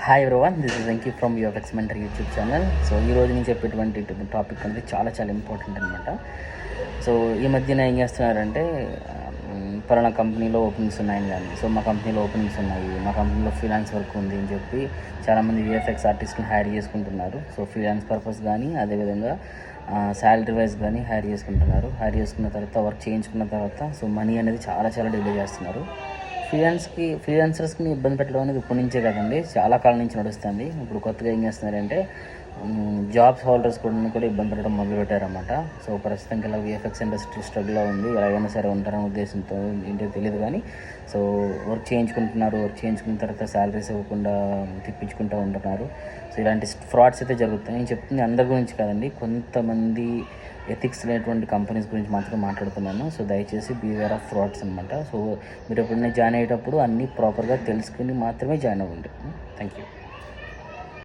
Hi everyone, this is Venky from UFX mentor YouTube channel. So ఈరోజు నేను చెప్పేటువంటి topic అనేది చాలా చాలా ఇంపార్టెంట్ అనమాట. సో ఈ మధ్యన ఏం చేస్తున్నారంటే పలానా కంపెనీలో ఓపెనింగ్స్ ఉన్నాయని కానీ, సో మా కంపెనీలో ఓపెనింగ్స్ ఉన్నాయి, మా కంపెనీలో ఫ్రీలాన్స్ వర్క్ ఉంది అని చెప్పి చాలామంది విఎఫ్ఎక్స్ ఆర్టిస్ట్ని హైర్ చేసుకుంటున్నారు. సో ఫ్రీలాన్స్ పర్పస్ కానీ, అదేవిధంగా శాలరీ వైజ్ కానీ హైర్ చేసుకుంటున్నారు. హైర్ చేసుకున్న తర్వాత వర్క్ చేయించుకున్న తర్వాత సో మనీ అనేది చాలా చాలా డిలే చేస్తున్నారు. ఫ్రీలాన్సర్స్ని ఇబ్బంది పెట్టడం అనేది ఇప్పటి నుంచే కదండి, చాలా కాలం నుంచి నడుస్తుంది. ఇప్పుడు కొత్తగా ఏం చేస్తున్నారంటే జాబ్స్ హోల్డర్స్ కూడా ఇబ్బంది పెట్టడం మొదలుపెట్టారన్నమాట. సో ప్రస్తుతానికి ఇలా విఎఫ్ఎక్స్ ఇండస్ట్రీ స్ట్రగుల్లో ఉంది. ఎలాగైనా సరే ఉంటారనే ఉద్దేశంతో ఏంటో తెలియదు కానీ సో వర్క్ చేయించుకుంటున్నారు. వర్క్ చేయించుకున్న తర్వాత శాలరీస్ ఇవ్వకుండా తిప్పించుకుంటూ ఉంటున్నారు. సో ఇలాంటి ఫ్రాడ్స్ అయితే జరుగుతాయి. నేను చెప్తుంది అందరి గురించి కాదండి, కొంతమంది ఎథిక్స్ లేనటువంటి కంపెనీస్ గురించి మాత్రం మాట్లాడుతున్నాను. సో దయచేసి బీవేర్ ఆఫ్ ఫ్రాడ్స్ అనమాట. సో మీరు ఎప్పుడైనా జాయిన్ అయ్యేటప్పుడు అన్నీ ప్రాపర్గా తెలుసుకుని మాత్రమే జాయిన్ అవ్వండి. Thank you.